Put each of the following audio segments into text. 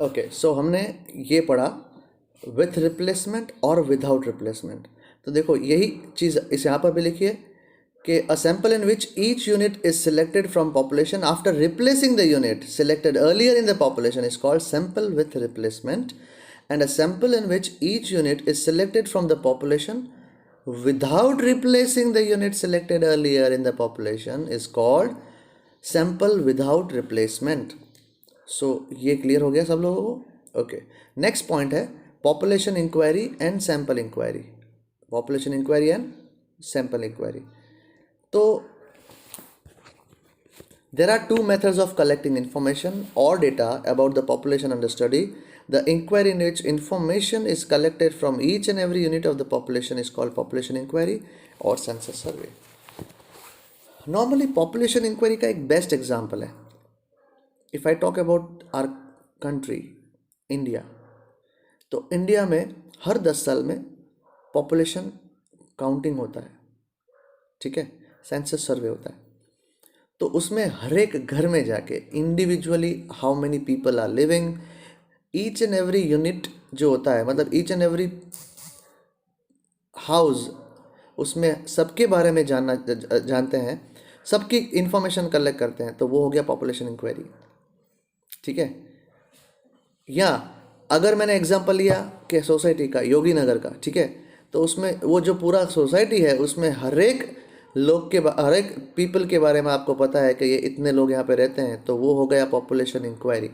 Okay, सो हमने ये पढ़ा विथ रिप्लेसमेंट और विदाउट रिप्लेसमेंट। तो देखो यही चीज़ इस यहाँ पर भी लिखी है कि a sample in which each unit is selected from population after replacing the unit selected earlier in the population is called sample with replacement, and a sample in which each unit is selected from the population without replacing the unit selected earlier in the population is called sample without replacement. So ये clear हो गया सब लोगों को? Okay, next point है population inquiry and sample inquiry. Population inquiry and sample inquiry. तो there are two methods of collecting information or data about the population under study. The inquiry in which information is collected from each and every unit of the population is called population inquiry or census survey. Normally population inquiry का एक best example है. If I talk about our country, India, तो India में हर 10 साल में population counting होता है, ठीक है, सेंसस सर्वे होता है। तो उसमें हर एक घर में जाके individually how many people are living, each and every unit जो होता है, मतलब ईच एंड एवरी हाउस, उसमें सबके बारे में जानते हैं, सबकी इंफॉर्मेशन कलेक्ट करते हैं, तो वो हो गया पॉपुलेशन इंक्वायरी, ठीक है। या अगर मैंने एग्जांपल लिया कि सोसाइटी का, योगी नगर का, ठीक है, तो उसमें वो जो पूरा सोसाइटी है उसमें हर एक लोग के हर एक पीपल के बारे में आपको पता है कि ये इतने लोग यहाँ पे रहते हैं, तो वो हो गया पॉपुलेशन इंक्वायरी।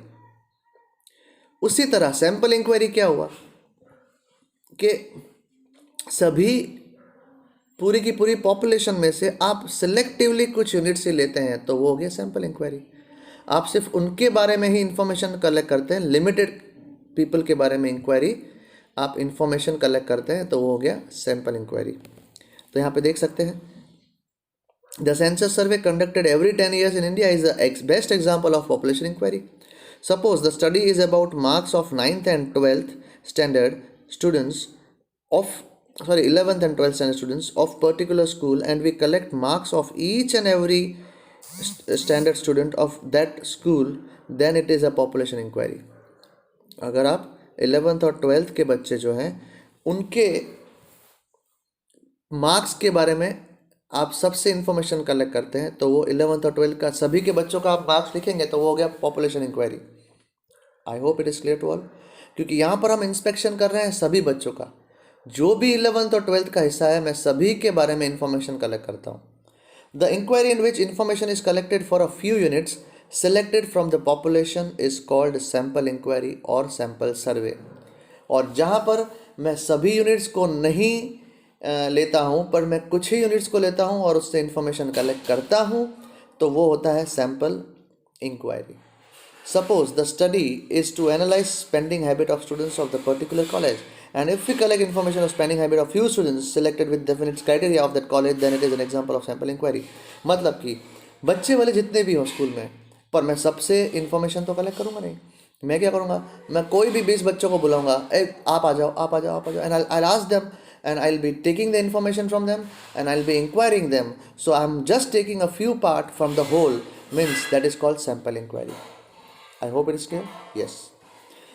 उसी तरह सैंपल इंक्वायरी क्या हुआ कि सभी पूरी की पूरी पॉपुलेशन में से आप सिलेक्टिवली कुछ यूनिट्स ही लेते हैं, तो वो हो गया सैंपल इंक्वायरी। आप सिर्फ उनके बारे में ही इंफॉर्मेशन कलेक्ट करते हैं, लिमिटेड पीपल के बारे में इंक्वायरी आप इंफॉर्मेशन कलेक्ट करते हैं, तो वो हो गया सैंपल इंक्वायरी। तो यहाँ पे देख सकते हैं the census survey conducted every 10 years in India is the best example of population inquiry. Suppose the study is about marks of 9th and 12th standard students of 11th and 12th standard students of particular school, and we collect marks of each and every standard student of that school, then it is a population inquiry. अगर आप 11th और 12th के बच्चे जो हैं उनके marks के बारे में आप सबसे इंफॉर्मेशन कलेक्ट करते हैं, तो वो 11th और 12th का सभी के बच्चों का आप मार्क्स लिखेंगे, तो वो हो गया population inquiry. I hope it is clear to all, क्योंकि यहाँ पर हम इंस्पेक्शन कर रहे हैं सभी बच्चों का, जो भी 11th और 12th का हिस्सा है मैं सभी के बारे में इंफॉर्मेशन कलेक्ट करता हूँ। The inquiry in which information is collected for a few units selected from the population is called sample inquiry और sample survey। और जहाँ पर मैं सभी यूनिट्स को नहीं लेता हूँ, पर मैं कुछ ही यूनिट्स को लेता हूँ और उससे इंफॉर्मेशन कलेक्ट करता हूँ, तो वो होता है sample inquiry. Suppose the study is to analyse spending habit of students of the particular college, and if we collect information of spending habit of few students selected with definite criteria of that college, then it is an example of sample inquiry. मतलब कि बच्चे वाले जितने भी हो school में, पर मैं सबसे इन्फॉर्मेशन तो कलेक्ट करूँगा नहीं। मैं क्या करूँगा, मैं कोई भी 20 बच्चों को बुलाऊंगा, आप आ जाओ, आप आ जाओ, आप आ जाओ, and I ask them and I'll be taking the information from them and I'll be inquiring them. So I'm just taking a few part from the whole, means that is called sample inquiry. I hope it is clear. Yes.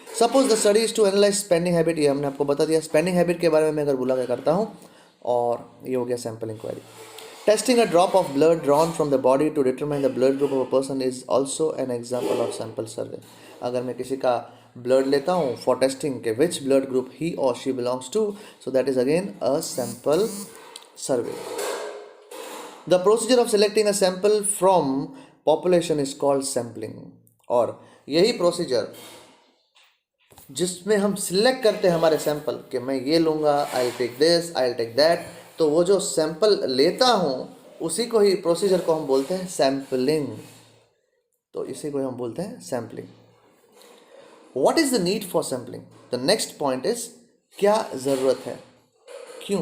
Suppose the study is to analyze spending habit, ये हमने आपको बता दिया। spending habit के बारे में मैं अगर बुला के करता हूँ, और ये हो गया sample inquiry. Testing a drop of blood drawn from the body to determine the blood group of a person is also an example of sample survey. अगर मैं किसी का ब्लड लेता हूँ फॉर टेस्टिंग के विच ब्लड ग्रुप ही और she belongs to, so that is again a sample survey. The procedure of selecting a sample from population is called sampling. और यही प्रोसीजर जिसमें हम सिलेक्ट करते हैं हमारे सैंपल कि मैं ये लूँगा, I will take this, I will take that, तो वो जो सैंपल लेता हूँ उसी को ही प्रोसीजर को हम बोलते हैं सैम्पलिंग। तो इसी को हम बोलते हैं sampling. What is the need for sampling? The next point is क्या ज़रूरत है, क्यों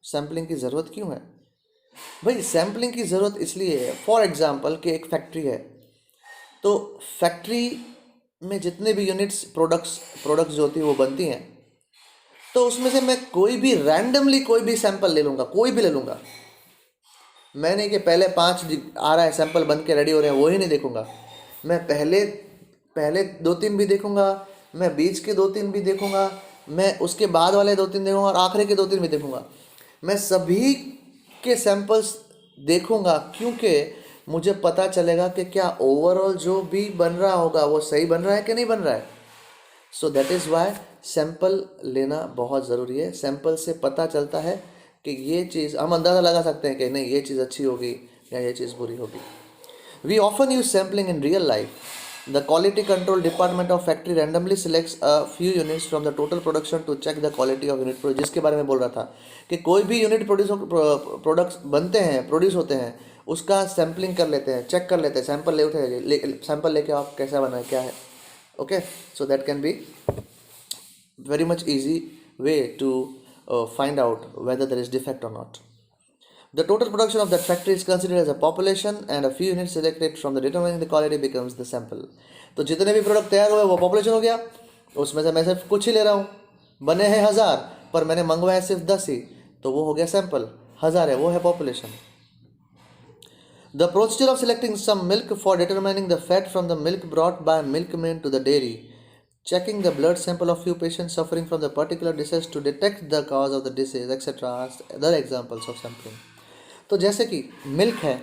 सैम्पलिंग की ज़रूरत क्यों है? भाई सैम्पलिंग की ज़रूरत इसलिए है, फॉर एग्जांपल कि एक फैक्ट्री है, तो फैक्ट्री में जितने भी यूनिट्स प्रोडक्ट्स जो होती है वो बनती हैं, तो उसमें से मैं कोई भी रैंडमली कोई भी सैंपल ले लूँगा, कोई भी ले लूँगा। मैंने कि पहले 5 आ रहा है सैंपल बन के रेडी हो रहे हैं, वो ही नहीं देखूँगा। मैं पहले 2-3 भी देखूंगा, मैं बीच के 2-3 भी देखूंगा, मैं उसके बाद वाले 2-3 देखूंगा और आखिरी के 2-3 भी देखूंगा। मैं सभी के सैंपल्स देखूंगा, क्योंकि मुझे पता चलेगा कि क्या ओवरऑल जो भी बन रहा होगा वो सही बन रहा है कि नहीं बन रहा है। So that is why sample लेना बहुत ज़रूरी है। सैंपल से पता चलता है कि ये चीज़ हम अंदाज़ा लगा सकते हैं कि नहीं ये चीज़ अच्छी होगी या ये चीज़ बुरी होगी। We often use sampling in real life. The quality control department of factory randomly selects a few units from the total production to check the quality of unit produced, जिसके बारे में बोल रहा था कि कोई भी यूनिट प्रोडक्ट्स बनते हैं, प्रोड्यूस होते हैं, उसका सैम्पलिंग कर लेते हैं, चेक कर लेते हैं, सैंपल लेके आप कैसा बना है क्या है। Okay, so that can be very much easy way to find out whether there is defect or not. The total production of that factory is considered as a population and a few units selected from the determining the quality becomes the sample. तो जितने भी product तैयार हुए वो population हो गया, उसमें से मैं सिर्फ कुछ ही ले रहा हूँ। बने हैं 1000 पर मैंने मंगवाया सिर्फ 10 ही, तो वो हो गया सैंपल। 1000 है वो है population. The procedure of selecting some milk for determining the fat from the milk brought by milkman to the dairy, checking the blood sample of few patients suffering from the particular disease to detect the cause of the disease, etc. are other examples of sampling. तो जैसे कि milk है,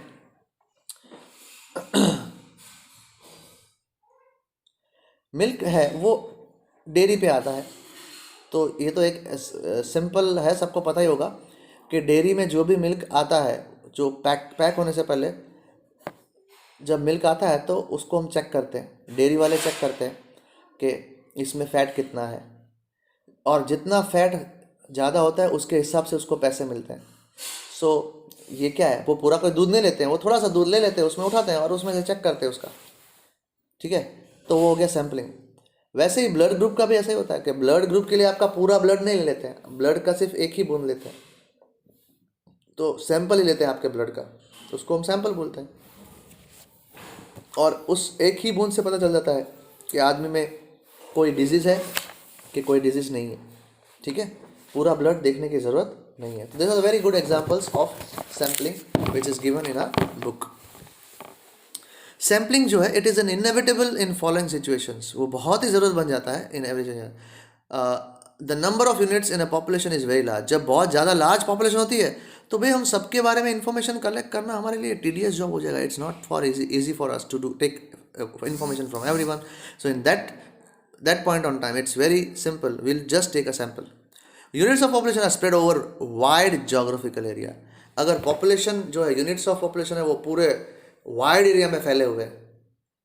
milk है वो dairy पे आता है, तो ये तो एक सिंपल है, सबको पता ही होगा कि डेयरी में जो भी मिल्क आता है, जो पैक होने से पहले जब मिल्क आता है तो उसको हम चेक करते हैं, डेयरी वाले चेक करते हैं कि इसमें फ़ैट कितना है, और जितना फ़ैट ज़्यादा होता है उसके हिसाब से उसको पैसे मिलते हैं। सो ये क्या है, वो पूरा कोई दूध नहीं लेते हैं, वो थोड़ा सा दूध ले लेते हैं, उसमें उठाते हैं और उसमें से चेक करते हैं उसका, ठीक है, तो वो हो गया सैम्पलिंग। वैसे ही ब्लड ग्रुप का भी ऐसा ही होता है कि ब्लड ग्रुप के लिए आपका पूरा ब्लड नहीं ले लेते हैं, ब्लड का सिर्फ एक ही बूंद लेते हैं, तो सैंपल ही लेते हैं आपके ब्लड का, तो उसको हम सैंपल बोलते हैं। और उस एक ही बूंद से पता चल जाता है कि आदमी में कोई डिजीज़ है कि कोई डिजीज़ नहीं है, ठीक है, पूरा ब्लड देखने की ज़रूरत नहीं है। This are very good examples of sampling which is given in a book. Sampling जो है it is an inevitable in following situations, वो बहुत ही ज़रूरत बन जाता है in every situation. The number of units in a population is very large, जब बहुत ज़्यादा लार्ज पॉपुलेशन होती है तो भाई हम सबके बारे में इंफॉर्मेशन कलेक्ट करना हमारे लिए टीडियस जॉब हो जाएगा। It's not for easy for us to do take information from everyone. So in that point on time it's very simple, we'll just take a sample. Units of population are spread over wide geographical area. अगर population जो है units of population है वो पूरे wide area में फैले हुए हैं,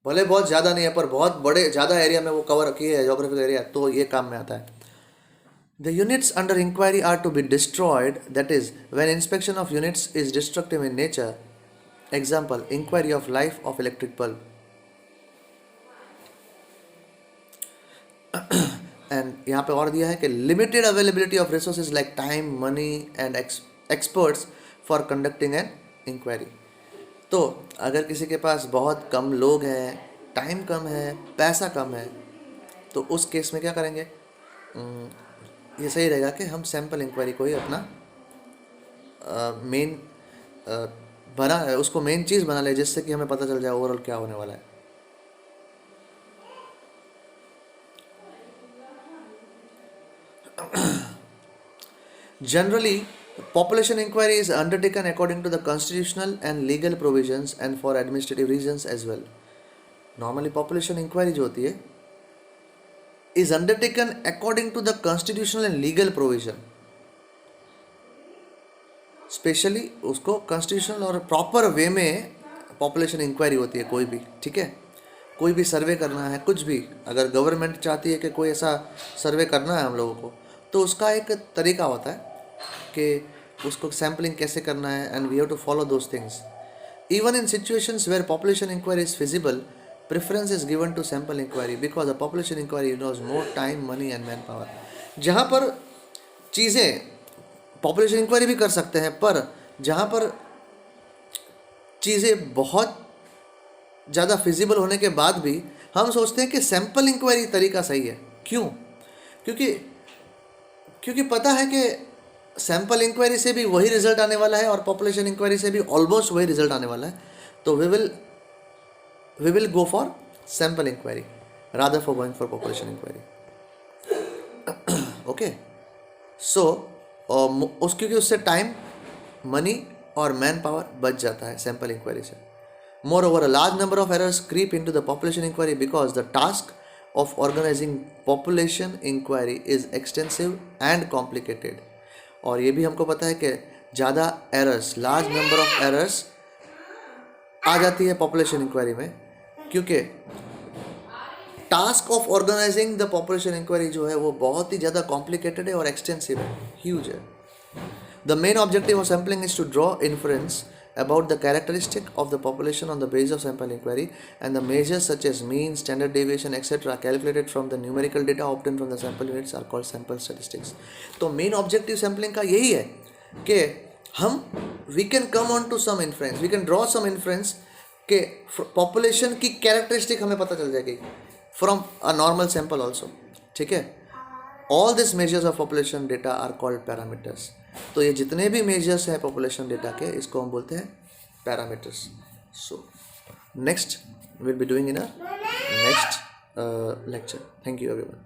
भले बहुत ज़्यादा नहीं है पर बहुत बड़े ज़्यादा एरिया में वो कवर किए है जोग्राफिकल एरिया, तो ये काम में आता है। The units under inquiry are to be destroyed, that is, when inspection of units is destructive in nature. Example, inquiry of life of electric bulb. And यहाँ पे और दिया है कि limited availability of resources like time, money and experts for conducting an inquiry. तो अगर किसी के पास बहुत कम लोग हैं, टाइम कम है, पैसा कम है, तो उस केस में क्या करेंगे? ये सही रहेगा कि हम सैम्पल इंक्वायरी को ही अपना मेन बना उसको मेन चीज़ बना ले, जिससे कि हमें पता चल जाए ओवरऑल क्या होने वाला है। Generally, population inquiry is undertaken according to the constitutional and legal provisions and for administrative reasons as well. Normally, population inquiry जो होती है is undertaken according to the constitutional and legal provision. Specially उसको constitutional और proper way में population inquiry होती है कोई भी, ठीक है, कोई भी सर्वे करना है, कुछ भी अगर गवर्नमेंट चाहती है कि कोई ऐसा सर्वे करना है हम लोगों को, तो उसका एक तरीका होता है कि उसको सैम्पलिंग कैसे करना है, and we have to follow those things. Even in situations where population inquiry is feasible, preference is given to sample inquiry because a population inquiry involves more time, money and man power. जहाँ पर चीज़ें population inquiry भी कर सकते हैं, पर जहाँ पर चीज़ें बहुत ज़्यादा फिजिबल होने के बाद भी हम सोचते हैं कि सैम्पल इंक्वायरी तरीका सही है। क्यों? क्योंकि पता है कि सैम्पल इंक्वायरी से भी वही रिजल्ट आने वाला है और पॉपुलेशन इंक्वायरी से भी ऑलमोस्ट वही रिजल्ट आने वाला है, तो we will go for sample inquiry rather for going for population inquiry. Okay so क्योंकि उससे टाइम, मनी और मैन पावर बच जाता है सैंपल इंक्वायरी से. Moreover, a large number of errors creep into the population inquiry because the task of organizing population inquiry is extensive and complicated. और ये भी हमको पता है कि ज़्यादा errors, large number of errors आ जाती है पॉपुलेशन इंक्वायरी में, क्योंकि task of organising the population inquiry जो है वो बहुत ही ज़्यादा कॉम्प्लिकेटेड है और एक्सटेंसिव है, ह्यूज है. The main objective of sampling is to draw inference about the characteristic of the population on the basis of sample inquiry, and the measures such as mean, standard deviation, etc. calculated from the numerical data obtained from the sample units are called sample statistics. तो main objective sampling का यही है कि हम we can come on to some inference, we can draw some inference कि population की characteristic हमें पता चल जाएगी from a normal sample also. ठीक है. All these measures of population data are called parameters. तो ये जितने भी मेजर्स हैं पॉपुलेशन डेटा के, इसको हम बोलते हैं parameters. So next will be doing in a next lecture. Thank you everyone.